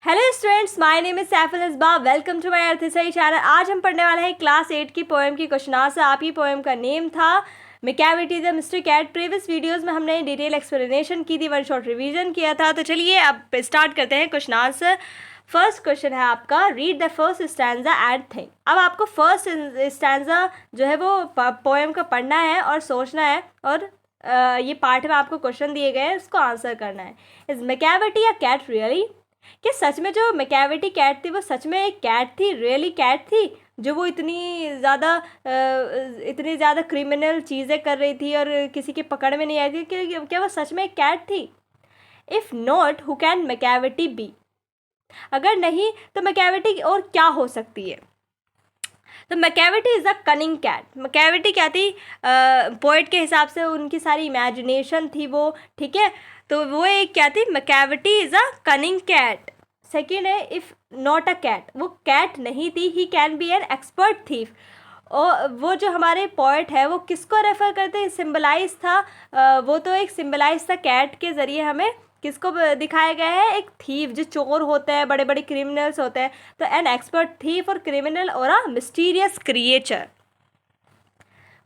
Hello students, my name is Saiful Isba. Welcome to my अर्थ सही channel. आज हम पढ़ने वाले हैं क्लास 8 की पोएम की क्वेश्चन आंसर। आपकी पोएम का नेम था Macavity the mystery cat. Previous videos में हमने डिटेल एक्सप्लेनेशन की थी, वन शॉर्ट रिवीजन किया था। तो चलिए अब स्टार्ट करते हैं क्वेश्चन आंसर। फर्स्ट क्वेश्चन है आपका, read the first stanza and think. अब आपको फर्स्ट स्टैंजा जो है वो पोएम का पढ़ना है और सोचना है, और ये पार्ट में आपको क्वेश्चन दिए गए हैं, उसको आंसर करना है। Is Macavity a cat really? कि सच में जो मैकेविटी कैट थी वो सच में एक कैट थी, रियली कैट थी, जो वो इतनी ज़्यादा क्रिमिनल चीज़ें कर रही थी और किसी की पकड़ में नहीं आई थी? क्या वो सच में एक कैट थी? If not, who can Macavity be? अगर नहीं तो मैकेविटी और क्या हो सकती है? तो Macavity is a cunning cat. Macavity क्या थी? पोइट के हिसाब से उनकी सारी इमेजिनेशन थी वो, ठीक है। तो वो एक क्या थी? Macavity is a cunning cat. Second है, इफ़ नॉट अ कैट, वो कैट नहीं थी। He can be an expert thief. और वो जो हमारे पोइट है वो किसको रेफर करते हैं? सिम्बलाइज था, वो तो एक सिम्बलाइज था कैट के ज़रिए हमें किसको दिखाया गया है? एक थीफ, जो चोर होते हैं, बड़े बड़े क्रिमिनल्स होते हैं। तो एन एक्सपर्ट थीफ और क्रिमिनल और अ mysterious creature.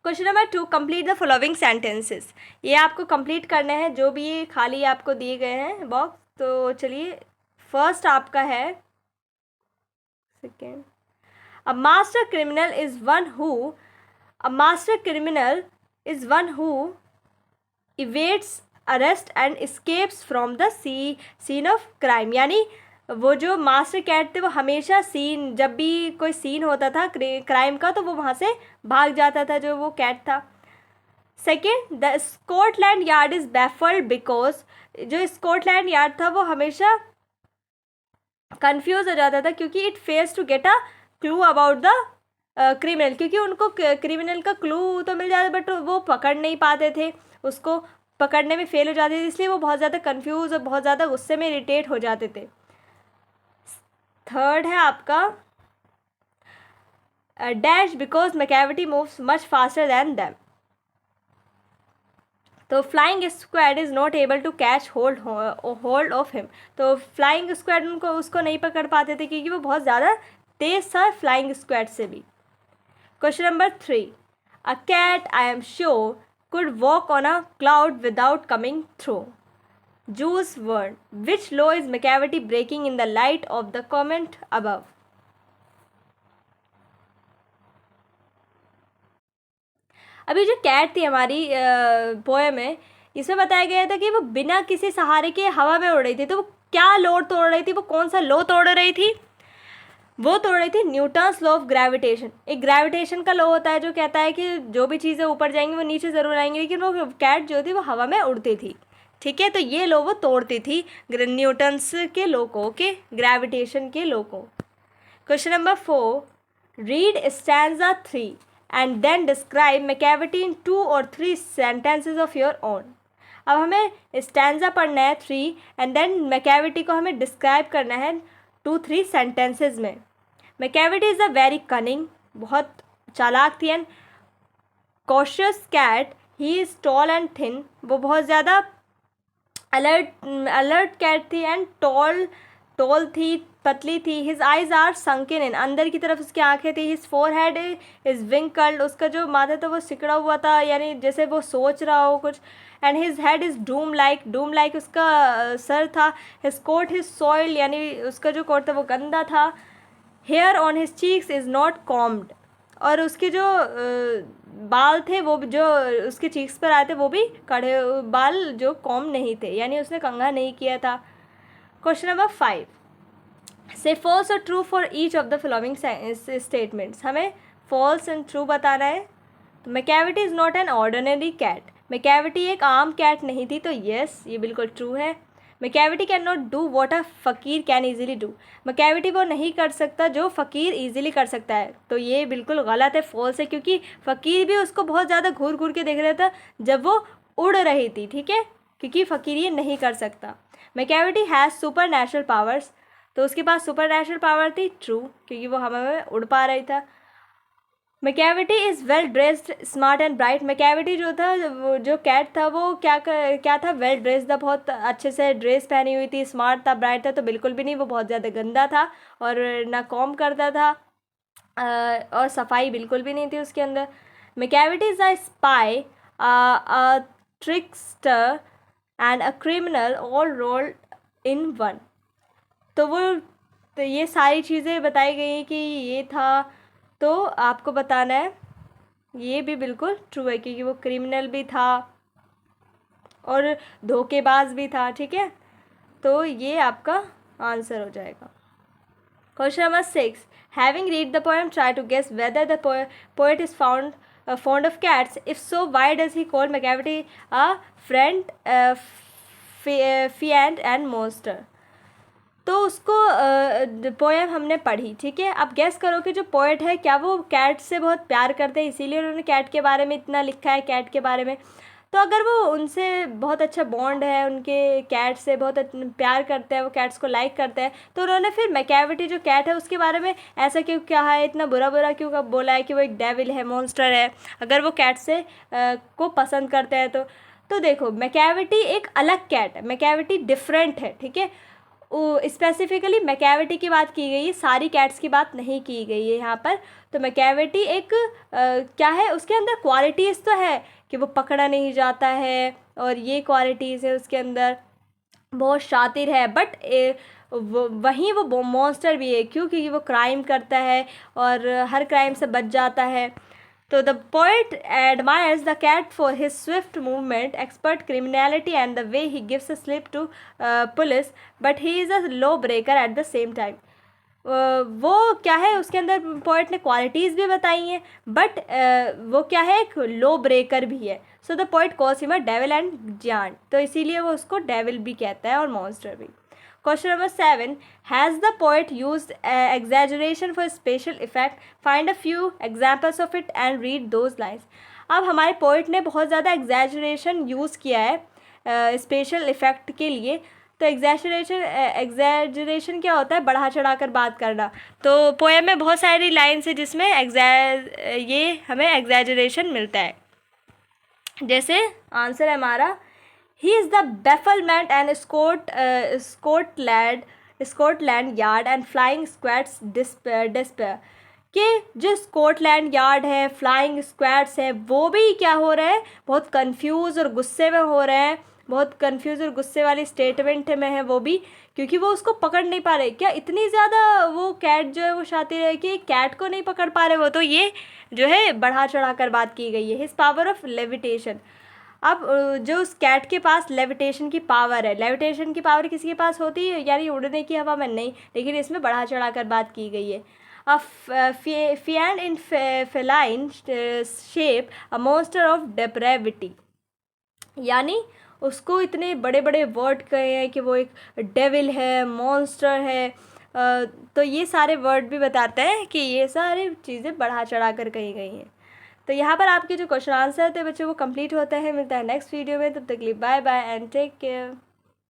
Question number 2, complete the following sentences. ये आपको कंप्लीट करने हैं, जो भी ये खाली आपको दिए गए हैं बॉक्स। तो चलिए, फर्स्ट आपका है, second, a master criminal is one who, a master criminal is one who evades arrest and escapes from the scene of crime. यानी वो जो मास्टर कैट थे वो हमेशा सीन, जब भी कोई सीन होता था क्राइम का, तो वो वहाँ से भाग जाता था, जो वो कैट था। Second, the Scotland Yard is baffled because, जो स्कॉटलैंड यार्ड था वो हमेशा कंफ्यूज हो जाता था क्योंकि it fails to get a clue about the criminal. क्योंकि उनको क्रिमिनल का क्लू तो मिल जाता, बट वो पकड़ नहीं पाते थे, उसको पकड़ने में फेल हो जाते थे, इसलिए वो बहुत ज़्यादा कंफ्यूज और बहुत ज़्यादा गुस्से में इरिटेट हो जाते थे। थर्ड है आपका, dash because Macavity moves much faster than them. तो flying squad is not able to catch hold of him. तो फ्लाइंग स्क्वाड उनको उसको नहीं पकड़ पाते थे क्योंकि वो बहुत ज़्यादा तेज था फ्लाइंग स्क्वाड से भी। Question number 3, a cat I am sure could walk on a cloud without coming through. Jules Verne. Which law is Macavity breaking in the light of the comment above? अभी जो cat थी हमारी poem में, इसमें बताया गया था कि वो बिना किसी सहारे के हवा में उड़ रही थी। तो वो क्या लॉ तोड़ रही थी? वो कौन सा लॉ तोड़ रही थी? वो तोड़ रही थी न्यूटन्स लॉ ऑफ ग्रेविटेशन। एक ग्रेविटेशन का लॉ होता है जो कहता है कि जो भी चीज़ें ऊपर जाएंगी वो नीचे ज़रूर आएंगी, लेकिन वो कैट जो थी वो हवा में उड़ती थी, ठीक है। तो ये लॉ वो तोड़ती थी, न्यूटन्स के लॉ को, ओके, ग्रेविटेशन के लॉ को। Question number 4, read stanza 3 and then describe Macavity in 2 और 3 सेंटेंसेज ऑफ योर ओन। अब हमें स्टैंजा पढ़ना है 3 एंड देन मैकेविटी को हमें डिस्क्राइब करना है 2-3 सेंटेंसेज में। Macavity is a very cunning, बहुत चालाक थी, and cautious cat, he is tall and thin, वो बहुत ज़्यादा अलर्ट कैट थी, एंड टॉल थी, पतली थी। His eyes are sunken in, अंदर की तरफ उसकी आंखें थी। हिज फोरहेड इज विंकल्ड, उसका जो माथा था वो सिकड़ा हुआ था, यानी जैसे वो सोच रहा हो कुछ। And his head is dome like उसका सर था। हिज कोट हिज सॉइल, यानी उसका जो कोट था वो गंदा था। Hair on his cheeks is not combed, और उसके जो बाल थे वो जो उसके चीक्स पर आए थे वो भी कड़े बाल जो कॉम नहीं थे, यानी उसने कंघा नहीं किया था। क्वेश्चन नंबर 5, से फॉल्स और true for each of the following statements. हमें फॉल्स एंड ट्रू बताना है। तो Macavity is not an ordinary cat, Macavity एक आम कैट नहीं थी, तो यस, ये बिल्कुल ट्रू है। Macavity can not do what a फ़कीर कैन ईजिली डू, मैकेविटी वो नहीं कर सकता जो फ़कीर ईजिली कर सकता है, तो ये बिल्कुल गलत है, फॉल्स है। क्योंकि फ़कीर भी उसको बहुत ज़्यादा घूर घूर के देख रहा था जब वो उड़ रही थी, ठीक है, क्योंकि फ़कीर ये नहीं कर सकता। Macavity has super natural powers, तो उसके पास सुपर नेचुरल पावर थी, ट्रू, क्योंकि वो हवा में उड़ पा रही था। Macavity is well dressed smart and bright. Macavity जो था, वो जो कैट था, वो क्या था, वेल ड्रेस्ड था, बहुत अच्छे से ड्रेस पहनी हुई थी, स्मार्ट था, ब्राइट था तो बिल्कुल भी नहीं, वो बहुत ज़्यादा गंदा था और ना कॉम करता था और सफाई बिल्कुल भी नहीं थी उसके अंदर। Macavity is a spy, a trickster and a criminal all rolled in one. तो ये सारी चीज़ें बताई गई कि ये था, तो आपको बताना है ये भी बिल्कुल ट्रू है क्योंकि वो क्रिमिनल भी था और धोखेबाज भी था। ठीक है, तो ये आपका आंसर हो जाएगा। Question number 6, having read the poem try to guess whether the poet is fond of cats. If so, why does he call Macavity a friend, fiend and monster? तो उसको पोएम हमने पढ़ी, ठीक है। अब गेस करो कि जो पोएट है क्या वो कैट से बहुत प्यार करते हैं, इसीलिए उन्होंने कैट के बारे में इतना लिखा है, कैट के बारे में। तो अगर वो उनसे बहुत अच्छा बॉन्ड है, उनके कैट से बहुत प्यार करते हैं, वो कैट्स को लाइक करते हैं, तो उन्होंने फिर मैकेविटी जो कैट है उसके बारे में ऐसा क्यों कहा है, इतना बुरा बुरा क्यों बोला है कि वो एक डेविल है, मॉन्स्टर है, अगर वो कैट से को पसंद करते हैं तो देखो मैकेविटी एक अलग कैट है, मैकेविटी डिफरेंट है, ठीक है। स्पेसिफिकली मैकेविटी की बात की गई है, सारी कैट्स की बात नहीं की गई है यहाँ पर। तो मैकेविटी एक क्या है, उसके अंदर क्वालिटीज़ तो है कि वो पकड़ा नहीं जाता है और ये क्वालिटीज़ है उसके अंदर, बहुत शातिर है, बट वहीं वो मॉन्स्टर भी है, क्योंकि वो क्राइम करता है और हर क्राइम से बच जाता है। तो the poet admires the cat for his swift movement, expert criminality and the way he gives a slip to police, but he is a law breaker at the same time. वो क्या है, उसके अंदर पोइट ने qualities भी बताई हैं, but वो क्या है, एक लो ब्रेकर भी है। So the poet calls him a devil and giant, तो इसीलिए वो उसको डेविल भी कहता है और मॉन्स्टर भी। Question number 7, has the poet used exaggeration for special effect? Find a few examples of it and read those lines. अब हमारे पोइट ने बहुत ज़्यादा एग्जैजरेशन यूज़ किया है स्पेशल इफ़ेक्ट के लिए। तो एग्जैजरेशन क्या होता है, बढ़ा चढ़ा कर बात करना। तो पोएम में बहुत सारी लाइन्स है जिसमें ये हमें एग्जैजरेशन मिलता है। जैसे आंसर है हमारा, He is the bafflement and Scotland Yard and flying squads despair. कि जो स्कॉटलैंड यार्ड है, फ्लाइंग स्क्वाड्स है, वो भी क्या हो रहे हैं, बहुत कंफ्यूज और गुस्से में हो रहे हैं, बहुत कंफ्यूज और गुस्से वाली स्टेटमेंट में है वो भी, क्योंकि वो उसको पकड़ नहीं पा रहे। क्या इतनी ज़्यादा वो कैट जो है वो शातिर है कि कैट को नहीं पकड़ पा रहे वो, तो ये जो है बढ़ा चढ़ा कर बात की गई है। हिज पावर ऑफ लेविटेशन, अब जो उस कैट के पास लेविटेशन की पावर है, लेविटेशन की पावर किसी के पास होती है यानी उड़ने की हवा में, नहीं, लेकिन इसमें बढ़ा चढ़ा कर बात की गई है। A fiend in feline shape, a monster of depravity, यानी उसको इतने बड़े बड़े वर्ड कहे हैं कि वो एक डेविल है, मॉन्स्टर है। तो ये सारे वर्ड भी बताते हैं कि ये सारी चीज़ें बढ़ा चढ़ा कर कही गई हैं। तो यहाँ पर आपके जो क्वेश्चन आंसर थे बच्चों वो कंप्लीट होते हैं। मिलता है नेक्स्ट वीडियो में, तब तक के लिए bye bye and take care.